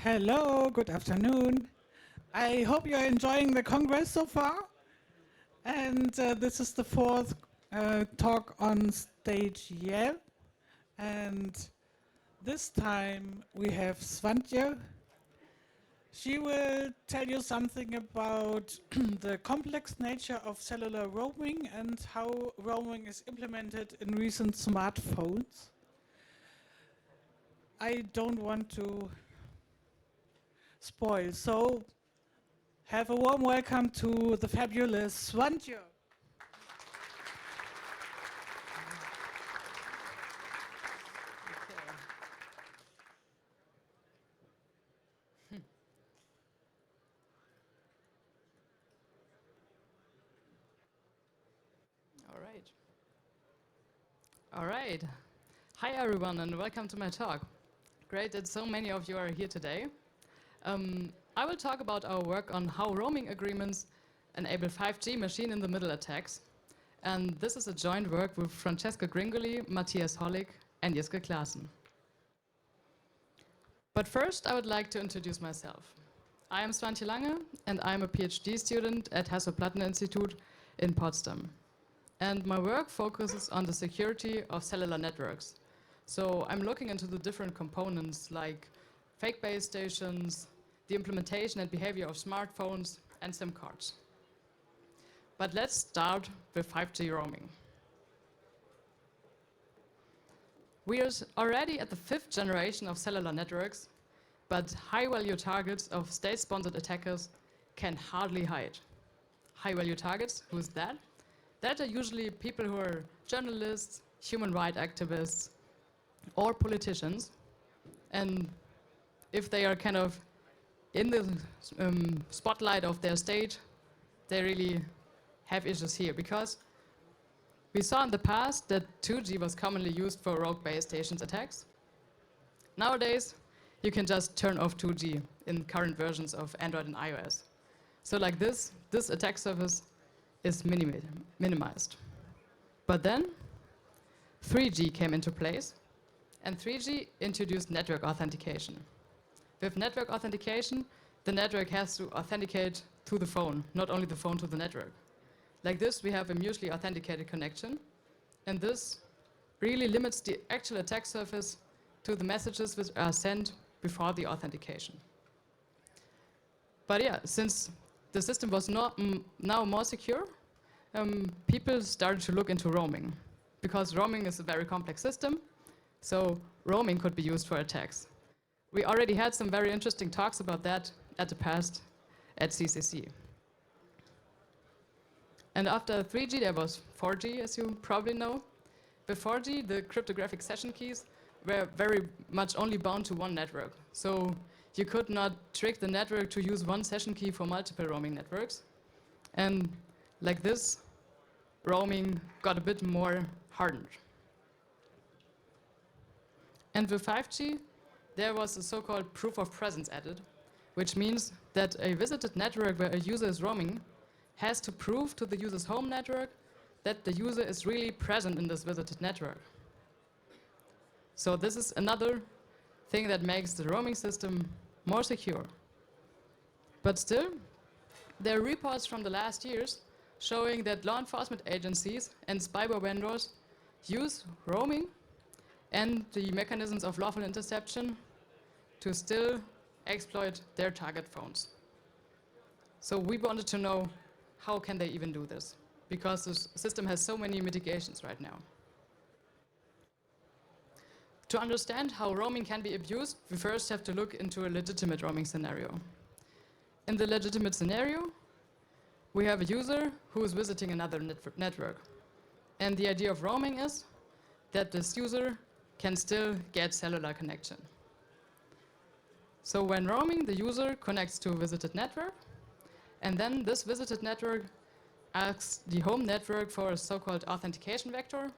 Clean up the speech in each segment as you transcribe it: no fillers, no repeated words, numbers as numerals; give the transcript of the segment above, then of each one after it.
Hello, good afternoon. I hope you're enjoying the Congress so far. And this is the fourth talk on stage Yale. And this time we have Swantje. She will tell you something about the complex nature of cellular roaming and how roaming is implemented in recent smartphones. I don't want to spoil, so have a warm welcome to the fabulous Swantje. All right. All right. Hi, everyone, and welcome to my talk. Great that so many of you are here today. I will talk about our work on how roaming agreements enable 5G machine-in-the-middle attacks. And this is a joint work with Francesca Gringoli, Matthias Hollig, and Jiske Klaassen. But first, I would like to introduce myself. I am Swantje Lange, and I'm a PhD student at Hasso-Plattner-Institut in Potsdam. And my work focuses on the security of cellular networks. So I'm looking into the different components like fake base stations, the implementation and behavior of smartphones, and SIM cards. But let's start with 5G roaming. We are already at the 5th generation of cellular networks, but high-value targets of state-sponsored attackers can hardly hide. High-value targets, who's that? That are usually people who are journalists, human rights activists, or politicians. And if they are kind of in the spotlight of their state, they really have issues here. Because we saw in the past that 2G was commonly used for rogue base stations attacks. Nowadays, you can just turn off 2G in current versions of Android and iOS. So like this attack surface is minimized. But then 3G came into place, and 3G introduced network authentication. With network authentication, the network has to authenticate to the phone, not only the phone to the network. Like this, we have a mutually authenticated connection, and this really limits the actual attack surface to the messages which are sent before the authentication. But yeah, since the system was not now more secure, people started to look into roaming, because roaming is a very complex system, so roaming could be used for attacks. We already had some very interesting talks about that at the past at CCC. And after 3G, there was 4G, as you probably know. With 4G, the cryptographic session keys were very much only bound to one network. So you could not trick the network to use one session key for multiple roaming networks. And like this, roaming got a bit more hardened. And with 5G, there was a so-called proof of presence added, which means that a visited network where a user is roaming has to prove to the user's home network that the user is really present in this visited network. So this is another thing that makes the roaming system more secure. But still, there are reports from the last years showing that law enforcement agencies and spyware vendors use roaming and the mechanisms of lawful interception to still exploit their target phones. So we wanted to know, how can they even do this? Because the system has so many mitigations right now. To understand how roaming can be abused, we first have to look into a legitimate roaming scenario. In the legitimate scenario, we have a user who is visiting another network. And the idea of roaming is that this user can still get cellular connection. So when roaming, the user connects to a visited network, and then this visited network asks the home network for a so-called authentication vector,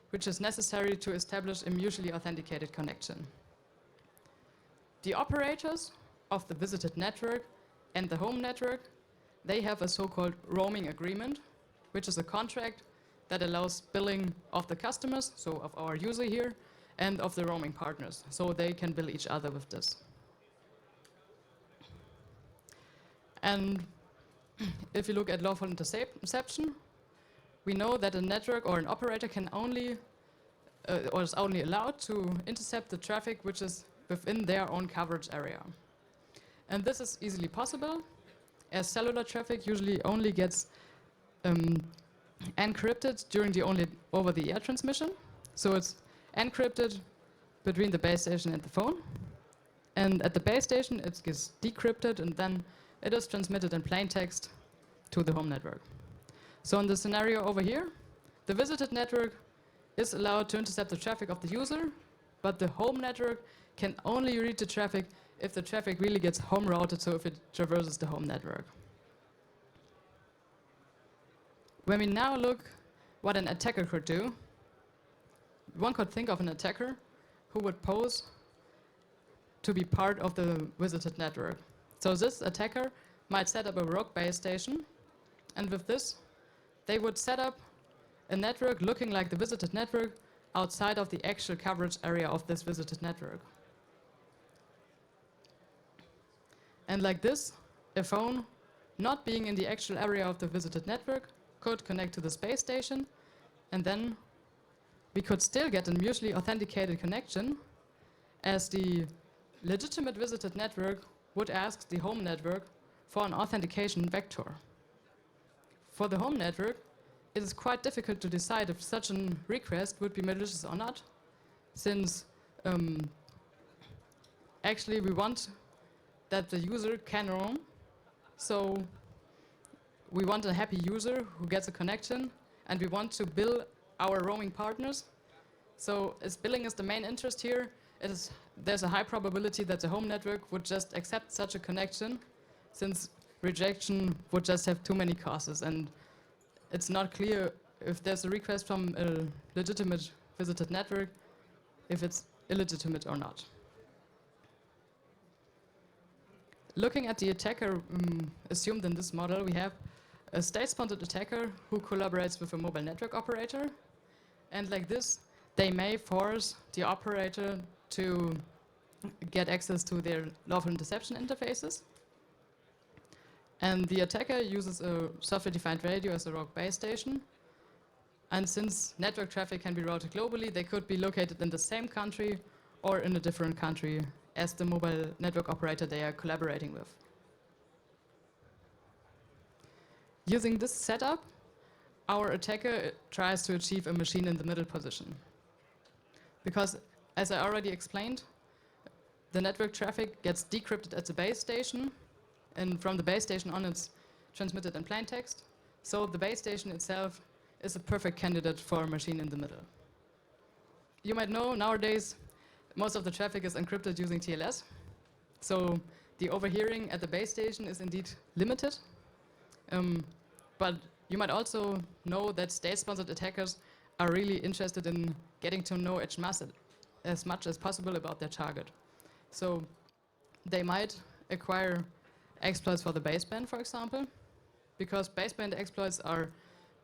which is necessary to establish a mutually authenticated connection. The operators of the visited network and the home network, they have a so-called roaming agreement, which is a contract that allows billing of the customers, so of our user here, and of the roaming partners, so they can bill each other with this. And if you look at lawful interception, we know that a network or an operator can only or is only allowed to intercept the traffic which is within their own coverage area. And this is easily possible, as cellular traffic usually only gets encrypted during the only over-the-air transmission. So it's encrypted between the base station and the phone. And at the base station, it gets decrypted, and then it is transmitted in plain text to the home network. So in the scenario over here, the visited network is allowed to intercept the traffic of the user, but the home network can only read the traffic if the traffic really gets home routed, so if it traverses the home network. When we now look what an attacker could do, one could think of an attacker who would pose to be part of the visited network. So this attacker might set up a rogue base station, and with this, they would set up a network looking like the visited network outside of the actual coverage area of this visited network. And like this, a phone not being in the actual area of the visited network could connect to the space station, and then we could still get a mutually authenticated connection, as the legitimate visited network would ask the home network for an authentication vector. For the home network, it is quite difficult to decide if such a request would be malicious or not, since actually we want that the user can roam. So we want a happy user who gets a connection, and we want to bill our roaming partners. So as billing is the main interest here, there's a high probability that the home network would just accept such a connection, since rejection would just have too many causes, and it's not clear if there's a request from a legitimate visited network, if it's illegitimate or not. Looking at the attacker assumed in this model, we have a state-sponsored attacker who collaborates with a mobile network operator, and like this, they may force the operator to get access to their lawful interception interfaces. And the attacker uses a software-defined radio as a rogue base station. And since network traffic can be routed globally, they could be located in the same country or in a different country as the mobile network operator they are collaborating with. Using this setup, our attacker tries to achieve a machine in the middle position. Because, as I already explained, the network traffic gets decrypted at the base station, and from the base station on it's transmitted in plain text. So the base station itself is a perfect candidate for a machine in the middle. You might know nowadays most of the traffic is encrypted using TLS. So the overhearing at the base station is indeed limited. But you might also know that state-sponsored attackers are really interested in getting to know as much as possible about their target. So they might acquire exploits for the baseband, for example, because baseband exploits are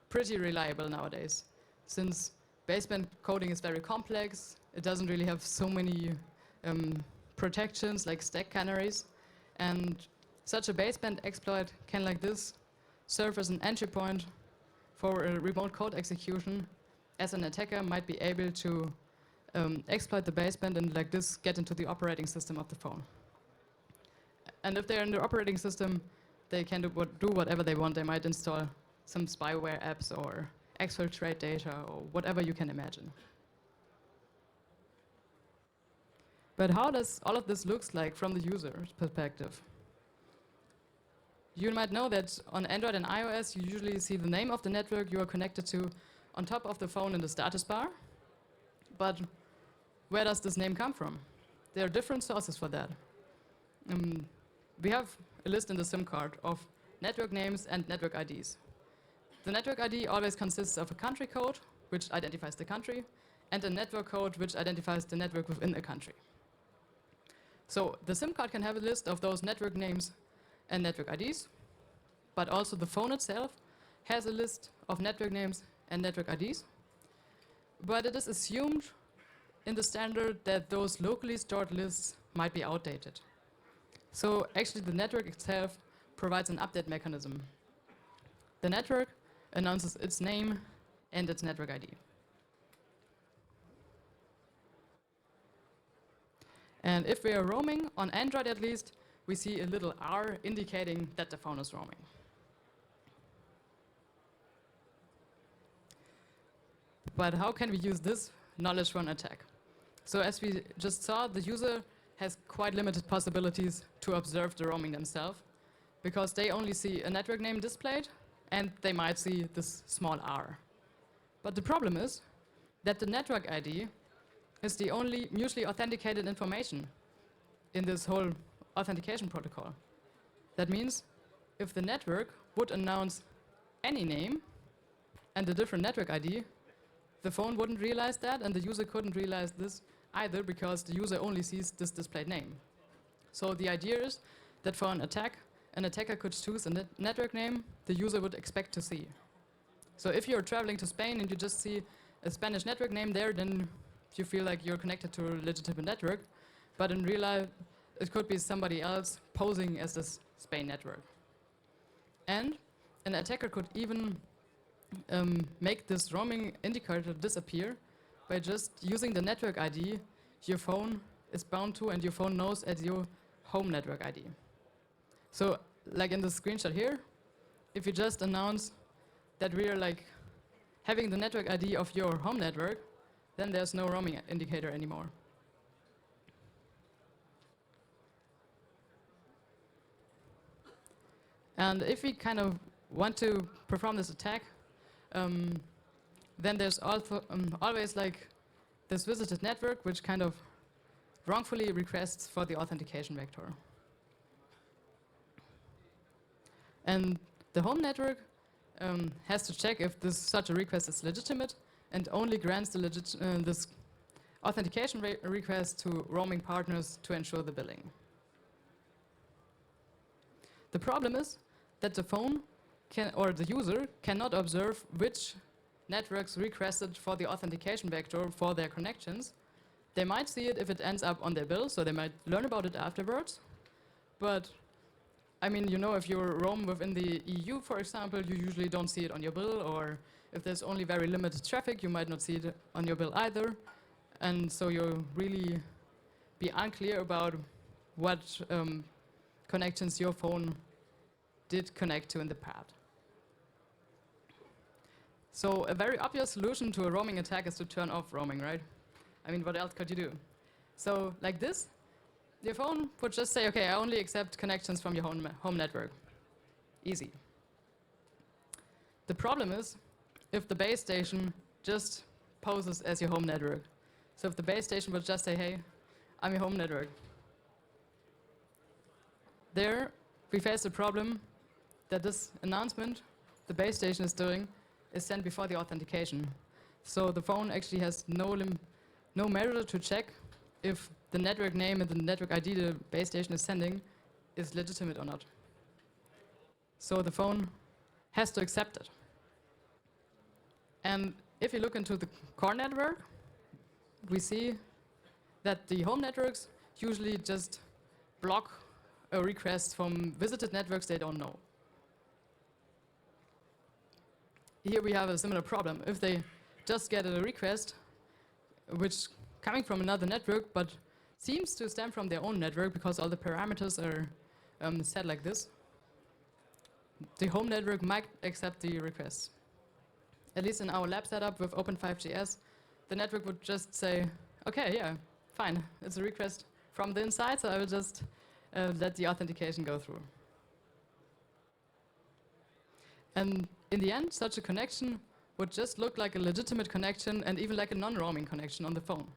pretty reliable nowadays. Since baseband coding is very complex, it doesn't really have so many protections like stack canaries, and such a baseband exploit can, like this, serve as an entry point for a remote code execution, as an attacker might be able to exploit the baseband and, like this, get into the operating system of the phone. And if they're in the operating system, they can do whatever they want. They might install some spyware apps or exfiltrate data or whatever you can imagine. But how does all of this look like from the user's perspective? You might know that on Android and iOS, you usually see the name of the network you are connected to on top of the phone in the status bar. But where does this name come from? There are different sources for that. We have a list in the SIM card of network names and network IDs. The network ID always consists of a country code, which identifies the country, and a network code, which identifies the network within a country. So the SIM card can have a list of those network names and network IDs, but also the phone itself has a list of network names and network IDs. But it is assumed in the standard that those locally stored lists might be outdated. So actually the network itself provides an update mechanism. The network announces its name and its network ID. And if we are roaming, on Android at least, we see a little R indicating that the phone is roaming. But how can we use this knowledge for an attack? So as we just saw, the user has quite limited possibilities to observe the roaming themselves, because they only see a network name displayed, and they might see this small R. But the problem is that the network ID is the only mutually authenticated information in this whole authentication protocol. That means if the network would announce any name and a different network ID, the phone wouldn't realize that, and the user couldn't realize this either, because the user only sees this displayed name. So the idea is that for an attack, an attacker could choose a network name the user would expect to see. So if you're traveling to Spain and you just see a Spanish network name there, then you feel like you're connected to a legitimate network. But in real life, it could be somebody else posing as this Spain network. And an attacker could even make this roaming indicator disappear by just using the network ID your phone is bound to and your phone knows as your home network ID. So, like in the screenshot here, if you just announce that we are like having the network ID of your home network, then there's no roaming indicator anymore. And if we kind of want to perform this attack, then there's also always like this visited network, which kind of wrongfully requests for the authentication vector. And the home network has to check if such a request is legitimate, and only grants this authentication request to roaming partners to ensure the billing. The problem is that the phone or the user cannot observe which networks requested for the authentication vector for their connections. They might see it if it ends up on their bill, so they might learn about it afterwards. But I mean, you know, if you roam within the EU, for example, you usually don't see it on your bill, or if there's only very limited traffic, you might not see it on your bill either. And so you'll really be unclear about what connections your phone did connect to in the past. So a very obvious solution to a roaming attack is to turn off roaming, right? I mean, what else could you do? So like this, your phone would just say, okay, I only accept connections from your home network. Easy. The problem is if the base station just poses as your home network. So if the base station would just say, hey, I'm your home network. There, we face the problem that this announcement the base station is doing is sent before the authentication. So the phone actually has no measure to check if the network name and the network ID the base station is sending is legitimate or not. So the phone has to accept it. And if you look into the core network, we see that the home networks usually just block a request from visited networks they don't know. Here we have a similar problem. If they just get a request which coming from another network but seems to stem from their own network because all the parameters are set like this, the home network might accept the request. At least in our lab setup with Open5GS, the network would just say, okay, yeah, fine, it's a request from the inside, so I will just let the authentication go through. And in the end, such a connection would just look like a legitimate connection and even like a non-roaming connection on the phone.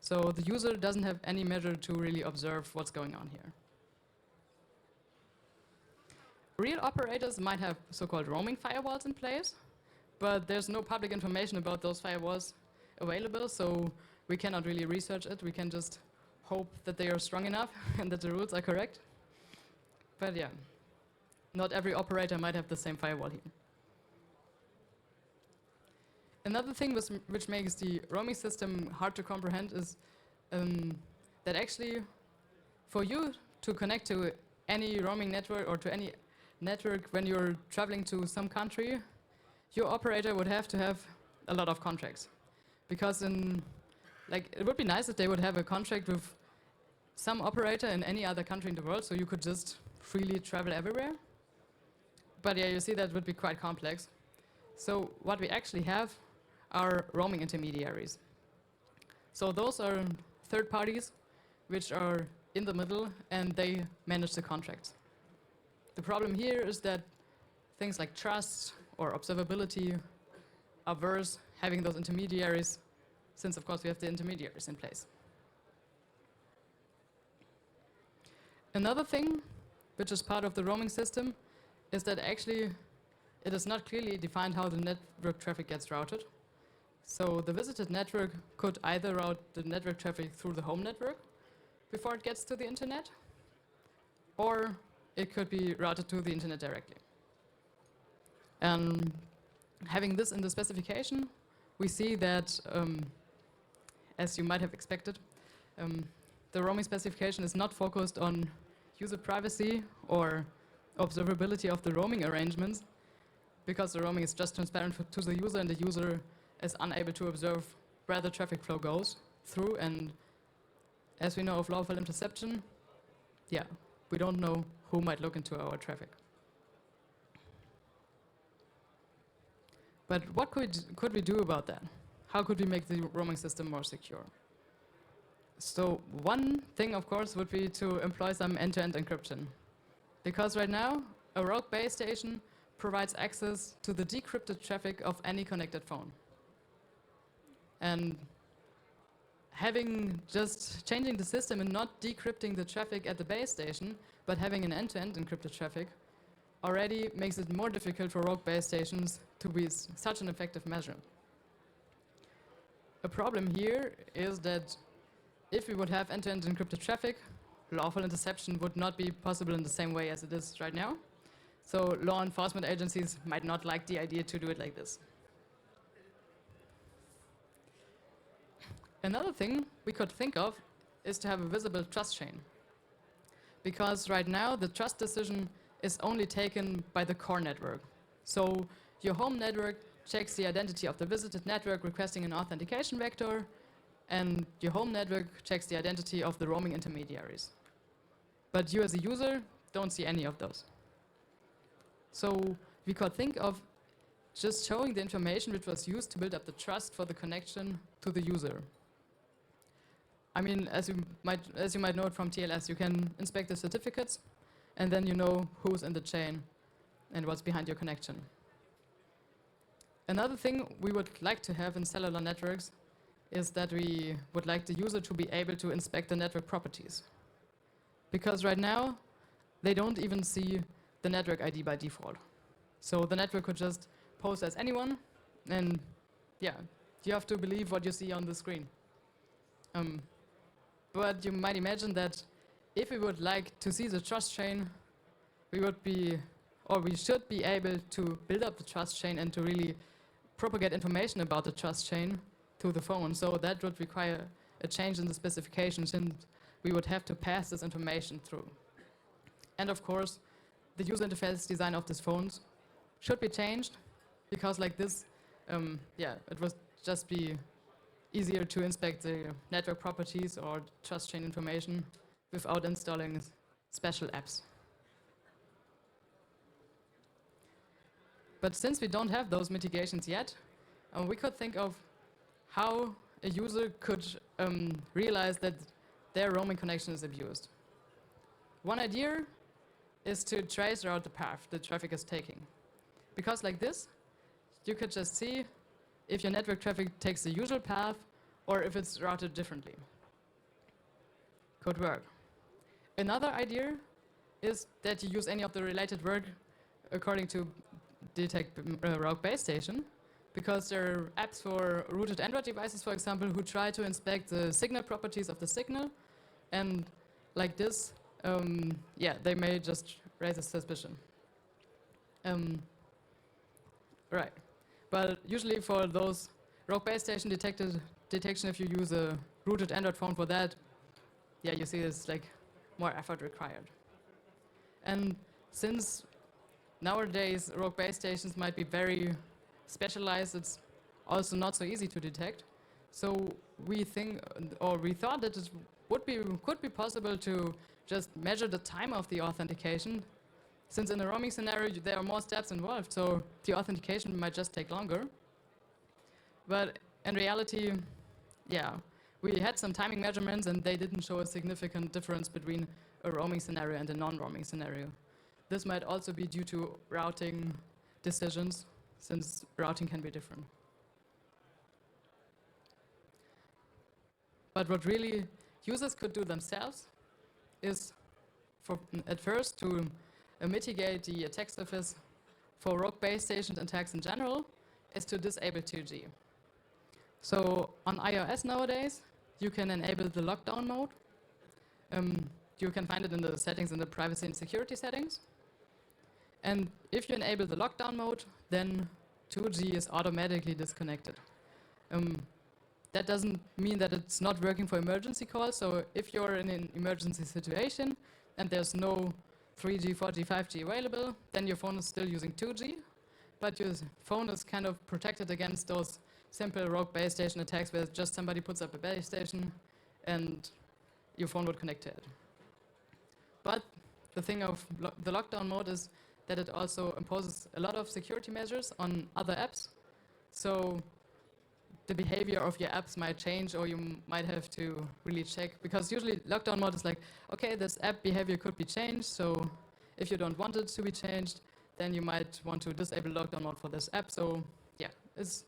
So the user doesn't have any measure to really observe what's going on here. Real operators might have so-called roaming firewalls in place, but there's no public information about those firewalls available, so we cannot really research it. We can just hope that they are strong enough and that the rules are correct. But yeah, not every operator might have the same firewall here. Another thing which makes the roaming system hard to comprehend is that actually for you to connect to any roaming network or to any network, when you're traveling to some country, your operator would have to have a lot of contracts. Because it would be nice if they would have a contract with some operator in any other country in the world, so you could just freely travel everywhere. But yeah, you see that would be quite complex. So what we actually have are roaming intermediaries. So those are third parties which are in the middle and they manage the contracts. The problem here is that things like trust or observability are worse having those intermediaries, since of course we have the intermediaries in place. Another thing which is part of the roaming system is that actually it is not clearly defined how the network traffic gets routed. So the visited network could either route the network traffic through the home network before it gets to the internet, or it could be routed to the internet directly. And having this in the specification, we see that, as you might have expected, the roaming specification is not focused on user privacy or observability of the roaming arrangements, because the roaming is just transparent to the user, and the user is unable to observe where the traffic flow goes through. And as we know of lawful interception, yeah, we don't know who might look into our traffic. But what could we do about that? How could we make the roaming system more secure? So one thing, of course, would be to employ some end-to-end encryption. Because right now, a rogue base station provides access to the decrypted traffic of any connected phone. And changing the system and not decrypting the traffic at the base station, but having an end-to-end encrypted traffic, already makes it more difficult for rogue base stations to be such an effective measure. A problem here is that if we would have end-to-end encrypted traffic, lawful interception would not be possible in the same way as it is right now. So law enforcement agencies might not like the idea to do it like this. Another thing we could think of is to have a visible trust chain. Because right now, the trust decision is only taken by the core network. So your home network checks the identity of the visited network requesting an authentication vector, and your home network checks the identity of the roaming intermediaries. But you as a user don't see any of those. So we could think of just showing the information which was used to build up the trust for the connection to the user. I mean, as you might know it from TLS, you can inspect the certificates, and then you know who's in the chain and what's behind your connection. Another thing we would like to have in cellular networks is that we would like the user to be able to inspect the network properties. Because right now, they don't even see the network ID by default. So the network could just pose as anyone, and yeah, you have to believe what you see on the screen. But you might imagine that if we would like to see the trust chain, we should be able to build up the trust chain and to really propagate information about the trust chain to the phone. So that would require a change in the specification, since we would have to pass this information through. And of course, the user interface design of these phones should be changed, because like this, it would just be easier to inspect the network properties or trust chain information without installing special apps. But since we don't have those mitigations yet, we could think of how a user could realize that their roaming connection is abused. One idea is to trace out the path the traffic is taking. Because like this, you could just see if your network traffic takes the usual path or if it's routed differently. Could work. Another idea is that you use any of the related work according to detect rogue base station, because there are apps for rooted Android devices, for example, who try to inspect the signal properties of the signal, and like this, they may just raise a suspicion. Right. But usually for those rogue base station detection, if you use a rooted Android phone for that, you see it's like more effort required. And since nowadays rogue base stations might be very specialized. It's also not so easy to detect. So we think, or we thought that it could be possible to just measure the time of the authentication, since in a roaming scenario there are more steps involved, so the authentication might just take longer. But in reality, yeah, we had some timing measurements and they didn't show a significant difference between a roaming scenario and a non-roaming scenario. This might also be due to routing decisions, since routing can be different. But what really users could do themselves is, at first, to mitigate the attack surface for rogue base station attacks in general, is to disable 2G. So on iOS nowadays, you can enable the lockdown mode. You can find it in the settings, in the privacy and security settings. And if you enable the lockdown mode, then 2G is automatically disconnected. That doesn't mean that it's not working for emergency calls. So if you're in an emergency situation and there's no 3G, 4G, 5G available, then your phone is still using 2G, but your phone is kind of protected against those simple rogue base station attacks where just somebody puts up a base station and your phone would connect to it. But the thing of the lockdown mode is that it also imposes a lot of security measures on other apps. So the behavior of your apps might change, or you might have to really check, because usually lockdown mode is like, okay, this app behavior could be changed, so if you don't want it to be changed, then you might want to disable lockdown mode for this app. So yeah, it's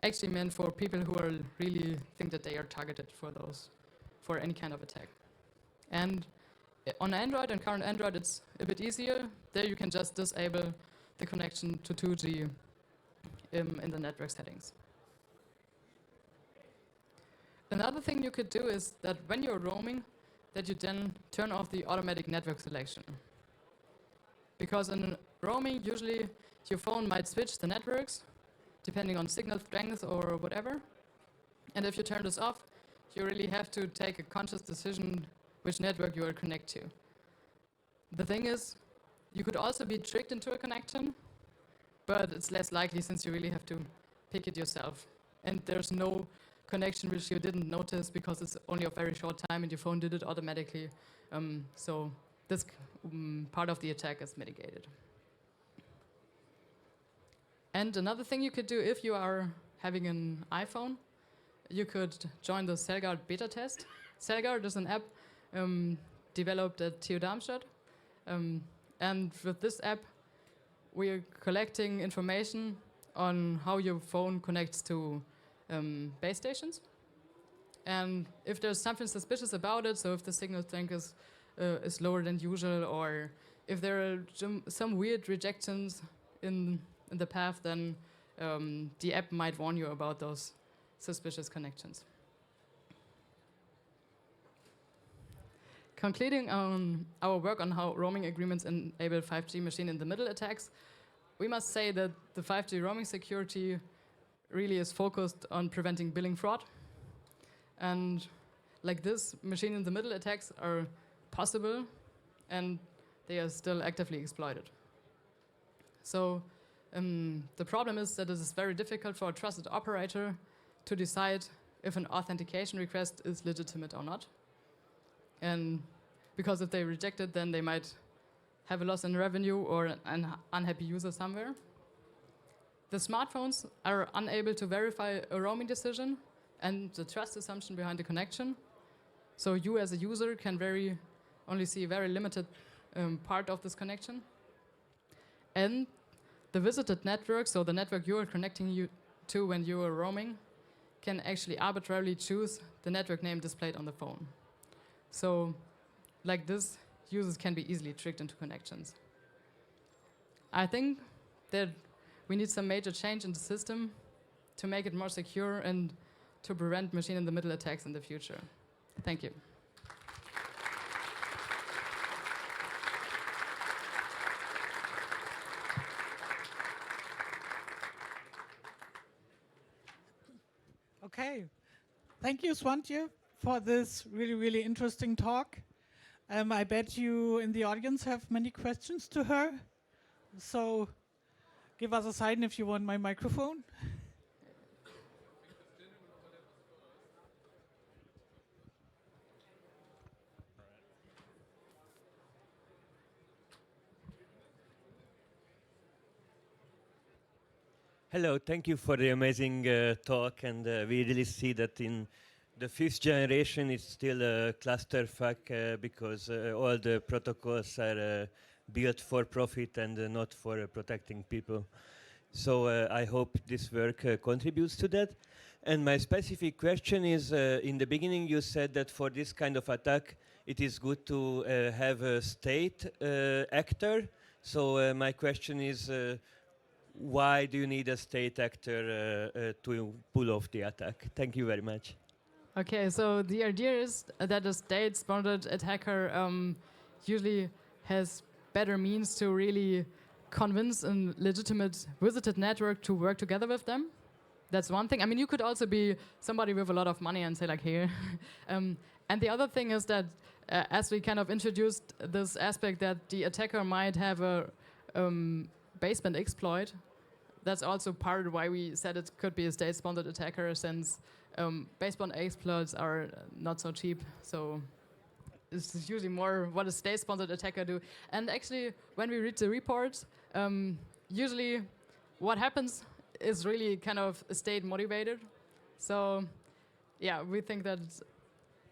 actually meant for people who are really think that they are targeted for any kind of attack. And on Android and current Android, it's a bit easier. There you can just disable the connection to 2G in the network settings. Another thing you could do is that when you're roaming, that you then turn off the automatic network selection. Because in roaming, usually your phone might switch the networks, depending on signal strength or whatever. And if you turn this off, you really have to take a conscious decision which network you will connect to. The thing is, you could also be tricked into a connection, but it's less likely since you really have to pick it yourself. And there's no connection which you didn't notice because it's only a very short time and your phone did it automatically. So this part of the attack is mitigated. And another thing you could do if you are having an iPhone, you could join the CellGuard beta test. CellGuard is an app developed at TU Darmstadt. And with this app, we are collecting information on how your phone connects to base stations. And if there's something suspicious about it, so if the signal strength is lower than usual, or if there are some weird rejections in the path, then the app might warn you about those suspicious connections. Concluding on our work on how roaming agreements enable 5G machine-in-the-middle attacks, we must say that the 5G roaming security really is focused on preventing billing fraud. And like this, machine-in-the-middle attacks are possible, and they are still actively exploited. So the problem is that it is very difficult for a trusted operator to decide if an authentication request is legitimate or not. And because if they reject it, then they might have a loss in revenue or an unhappy user somewhere. The smartphones are unable to verify a roaming decision and the trust assumption behind the connection. So you as a user can only see a very limited part of this connection. And the visited network, so the network you are connecting you to when you are roaming, can actually arbitrarily choose the network name displayed on the phone. So like this, users can be easily tricked into connections. I think that we need some major change in the system to make it more secure and to prevent machine-in-the-middle attacks in the future. Thank you. Okay, thank you, Swantje, for this really, really interesting talk. I bet you in the audience have many questions to her. So give us a sign if you want my microphone. Hello, thank you for the amazing talk, and we really see that in the fifth generation it's still a clusterfuck because all the protocols are built for profit and not for protecting people. So I hope this work contributes to that. And my specific question is, in the beginning you said that for this kind of attack it is good to have a state actor. So my question is, why do you need a state actor to pull off the attack? Thank you very much. Okay, so the idea is that a state-sponsored attacker usually has better means to really convince a legitimate visited network to work together with them. That's one thing. I mean, you could also be somebody with a lot of money and say like, here. And the other thing is that as we kind of introduced this aspect that the attacker might have a baseband exploit, that's also part of why we said it could be a state-sponsored attacker, since baseband exploits are not so cheap. So it's usually more what a state-sponsored attacker do. And actually, when we read the reports, usually what happens is really kind of state-motivated. So yeah, we think that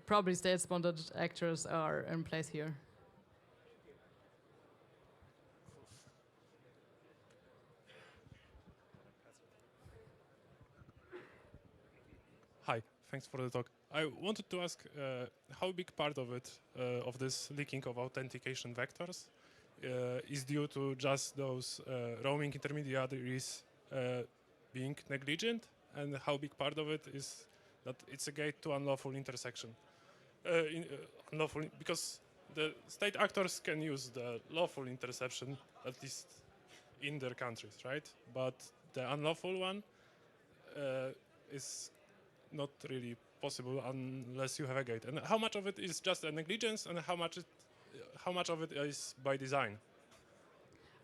probably state-sponsored actors are in place here. Hi, thanks for the talk. I wanted to ask how big part of it, of this leaking of authentication vectors, is due to just those roaming intermediaries being negligent, and how big part of it is that it's a gate to unlawful intersection. Because the state actors can use the lawful interception, at least in their countries, right? But the unlawful one is not really possible unless you have a gate. And how much of it is just a negligence, and how much of it is by design?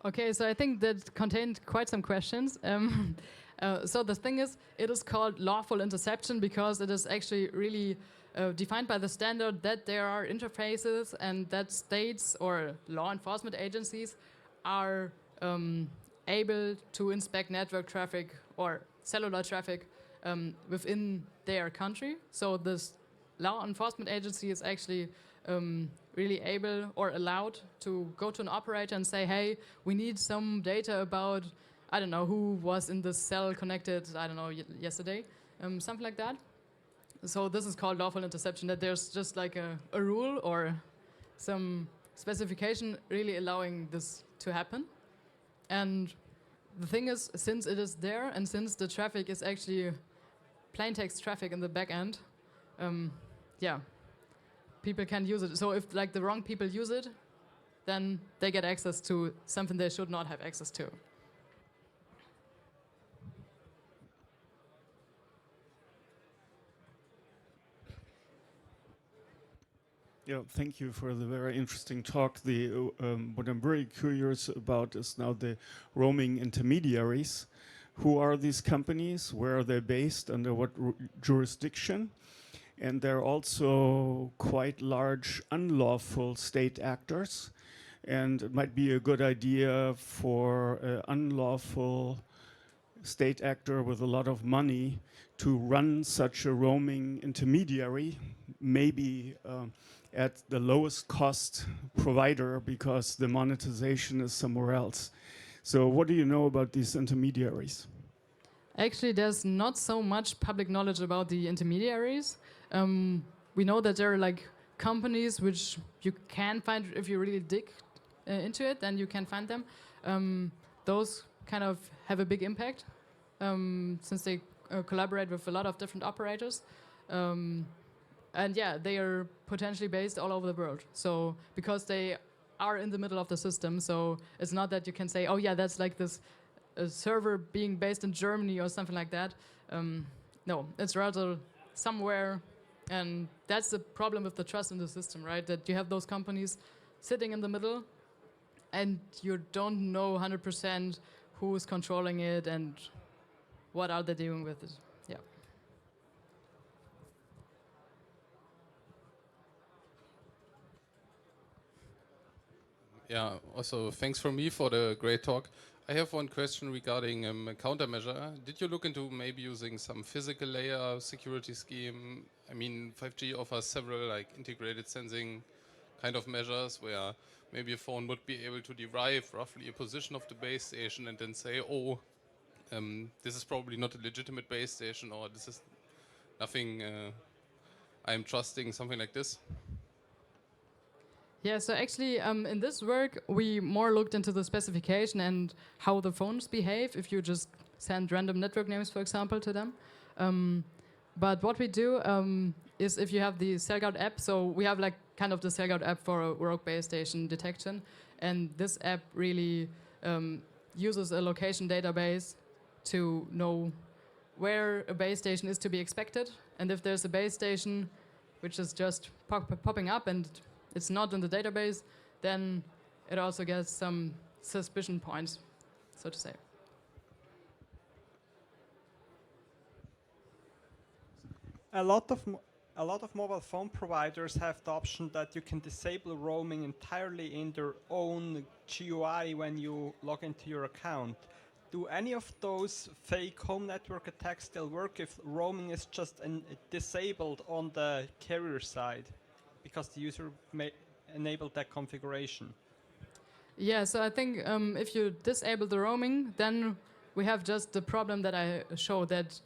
Okay, so I think that contained quite some questions. So the thing is, it is called lawful interception because it is actually really defined by the standard that there are interfaces and that states or law enforcement agencies are able to inspect network traffic or cellular traffic within their country. So this law enforcement agency is actually really able or allowed to go to an operator and say, hey, we need some data about, I don't know, who was in this cell connected, I don't know, yesterday, something like that. So this is called lawful interception, that there's just like a rule or some specification really allowing this to happen. And the thing is, since it is there and since the traffic is actually plain text traffic in the back end, yeah, people can use it. So if like the wrong people use it, then they get access to something they should not have access to. Yeah, thank you for the very interesting talk. What I'm very curious about is now the roaming intermediaries. Who are these companies? Where are they based? Under what jurisdiction? And they're also quite large unlawful state actors. And it might be a good idea for an unlawful state actor with a lot of money to run such a roaming intermediary, maybe at the lowest cost provider because the monetization is somewhere else. So what do you know about these intermediaries? Actually, there's not so much public knowledge about the intermediaries. We know that there are like companies which you can find if you really dig into it, then you can find them. Those kind of have a big impact since they collaborate with a lot of different operators. And yeah, they are potentially based all over the world. So because they are in the middle of the system, so it's not that you can say, oh yeah, that's like this server being based in Germany or something like that. No, it's rather somewhere, and that's the problem with the trust in the system, right? That you have those companies sitting in the middle, and you don't know 100% who's controlling it and what are they doing with it. Yeah. Yeah, also thanks from me for the great talk. I have one question regarding a countermeasure. Did you look into maybe using some physical layer security scheme? I mean, 5G offers several like integrated sensing kind of measures where maybe a phone would be able to derive roughly a position of the base station and then say, oh, this is probably not a legitimate base station, or this is nothing I'm trusting, something like this. Yeah, so actually, in this work, we more looked into the specification and how the phones behave if you just send random network names, for example, to them. But what we do is if you have the CellGuard app, so we have like kind of the CellGuard app for a rogue base station detection, and this app really uses a location database to know where a base station is to be expected, and if there's a base station which is just popping up and it's not in the database, then it also gets some suspicion points, so to say. A lot of mobile phone providers have the option that you can disable roaming entirely in their own GUI when you log into your account. Do any of those fake home network attacks still work if roaming is just disabled on the carrier side? Because the user may enable that configuration. Yeah, so I think if you disable the roaming, then we have just the problem that I showed, that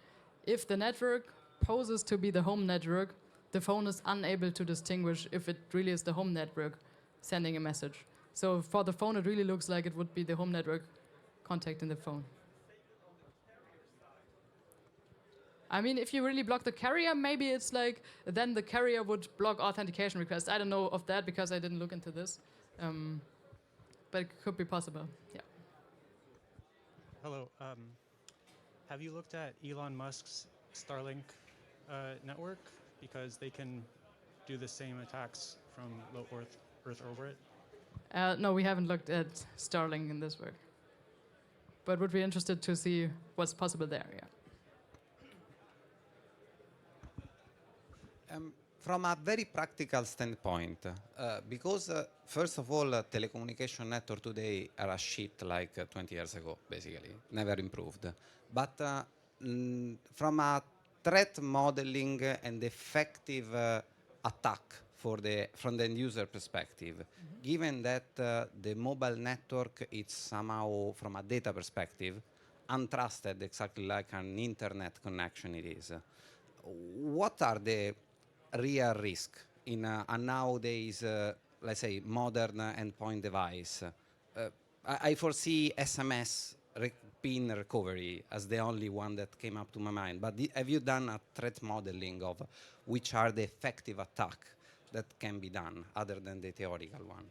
if the network poses to be the home network, the phone is unable to distinguish if it really is the home network sending a message. So for the phone, it really looks like it would be the home network contacting the phone. I mean, if you really block the carrier, maybe it's like, then the carrier would block authentication requests. I don't know of that because I didn't look into this. But it could be possible, yeah. Hello. Have you looked at Elon Musk's Starlink network? Because they can do the same attacks from low Earth orbit. No, we haven't looked at Starlink in this work. But would be interested to see what's possible there, yeah. From a very practical standpoint, because first of all, telecommunication network today are a shit like 20 years ago, basically, never improved. But from a threat modeling and effective attack from the end user perspective, given that the mobile network is somehow, from a data perspective, untrusted, exactly like an internet connection it is, what are the real risk in a nowadays, let's say, modern endpoint device? I foresee SMS PIN recovery as the only one that came up to my mind. But have you done a threat modeling of which are the effective attack that can be done other than the theoretical one?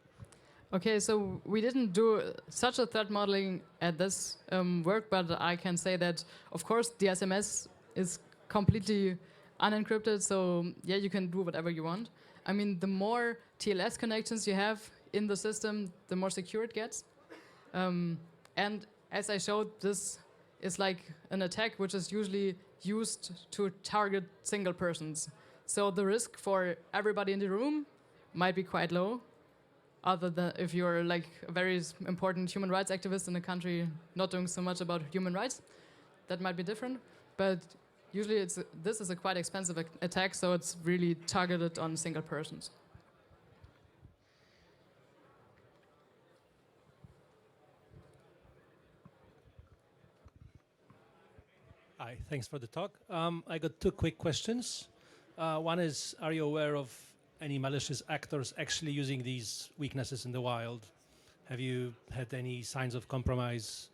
Okay, so we didn't do such a threat modeling at this work, but I can say that, of course, the SMS is completely unencrypted, so yeah, you can do whatever you want. I mean, the more TLS connections you have in the system, the more secure it gets. And as I showed, this is like an attack which is usually used to target single persons. So the risk for everybody in the room might be quite low, other than if you're like a very important human rights activist in a country not doing so much about human rights. That might be different, but usually this is a quite expensive attack, so it's really targeted on single persons. Hi, thanks for the talk. I got two quick questions. One is, are you aware of any malicious actors actually using these weaknesses in the wild? Have you had any signs of compromise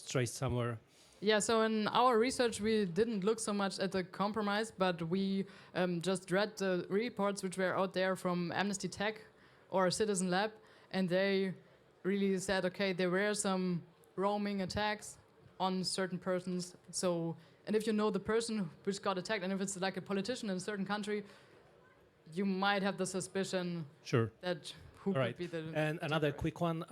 traced somewhere? Yeah, so in our research, we didn't look so much at the compromise, but we just read the reports which were out there from Amnesty Tech or Citizen Lab, and they really said, okay, there were some roaming attacks on certain persons. So, and if you know the person which got attacked, and if it's like a politician in a certain country, you might have the suspicion Sure. that who All right. could be the And another quick one.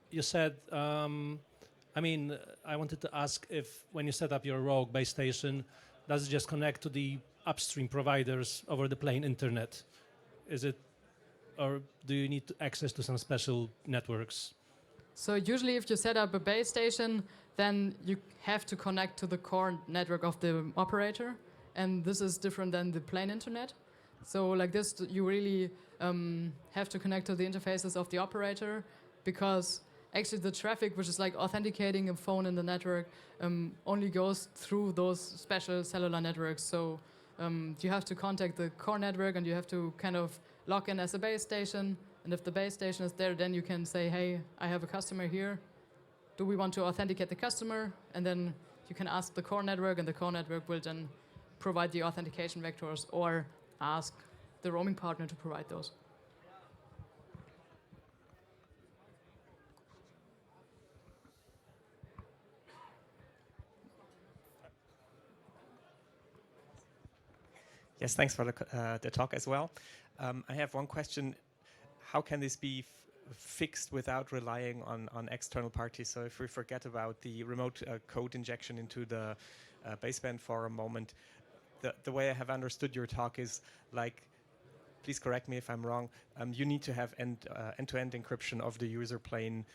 You said, I mean, I wanted to ask if when you set up your rogue base station, does it just connect to the upstream providers over the plain internet? Is it, or do you need access to some special networks? So usually if you set up a base station, then you have to connect to the core network of the operator. And this is different than the plain internet. So like this, you really have to connect to the interfaces of the operator, because actually the traffic, which is like authenticating a phone in the network, only goes through those special cellular networks. So you have to contact the core network and you have to kind of log in as a base station. And if the base station is there, then you can say, hey, I have a customer here. Do we want to authenticate the customer? And then you can ask the core network, and the core network will then provide the authentication vectors or ask the roaming partner to provide those. Yes, thanks for the talk as well. I have one question. How can this be fixed without relying on external parties? So if we forget about the remote code injection into the baseband for a moment, the way I have understood your talk is like, please correct me if I'm wrong, you need to have end-to-end encryption of the user plane,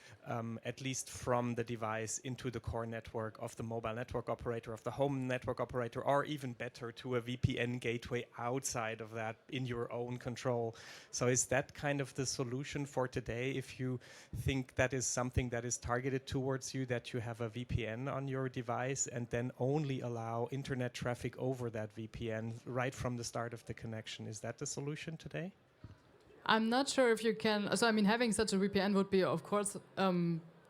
at least from the device into the core network of the mobile network operator, of the home network operator, or even better, to a VPN gateway outside of that in your own control. So is that kind of the solution for today? If you think that is something that is targeted towards you, that you have a VPN on your device and then only allow internet traffic over that VPN right from the start of the connection, is that the solution today? I'm not sure if you can. So I mean, having such a VPN would be, of course,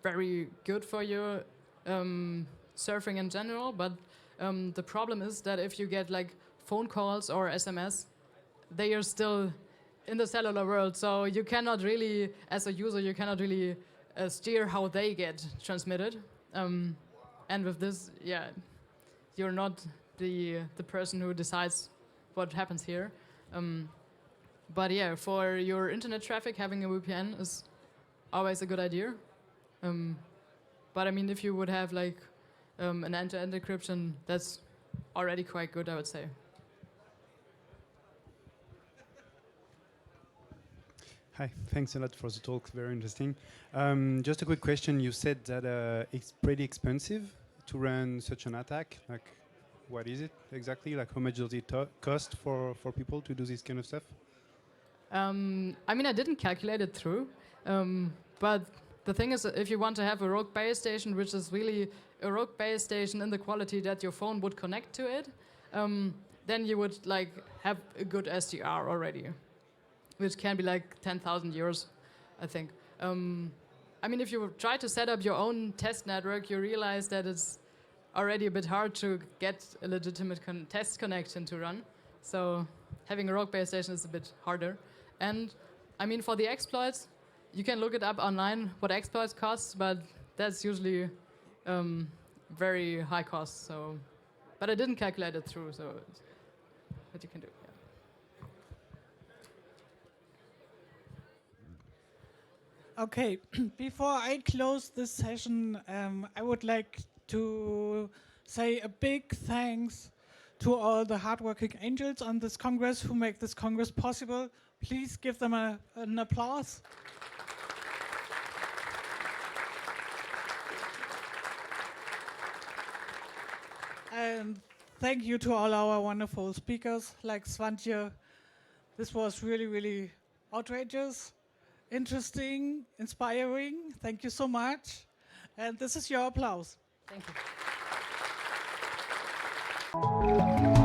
very good for your surfing in general. But the problem is that if you get like phone calls or SMS, they are still in the cellular world. So you cannot really, as a user, you cannot really steer how they get transmitted. And with this, yeah, you're not the person who decides what happens here. But yeah, for your internet traffic, having a VPN is always a good idea. But I mean, if you would have like an end-to-end encryption, that's already quite good, I would say. Hi, thanks a lot for the talk, very interesting. Just a quick question, you said that it's pretty expensive to run such an attack. Like, what is it exactly? Like, how much does it cost for people to do this kind of stuff? I mean, I didn't calculate it through, but the thing is, if you want to have a rogue base station, which is really a rogue base station in the quality that your phone would connect to it, then you would like have a good SDR already, which can be like 10,000 euros, I think. I mean, if you try to set up your own test network, you realize that it's already a bit hard to get a legitimate test connection to run. So having a rogue base station is a bit harder. And I mean, for the exploits, you can look it up online what exploits costs, but that's usually very high cost. So, but I didn't calculate it through, so it's what you can do. Yeah. Okay, before I close this session, I would like to say a big thanks to all the hardworking angels on this Congress who make this Congress possible. Please give them an applause. And thank you to all our wonderful speakers like Swantje. This was really, really outrageous, interesting, inspiring. Thank you so much. And this is your applause. Thank you.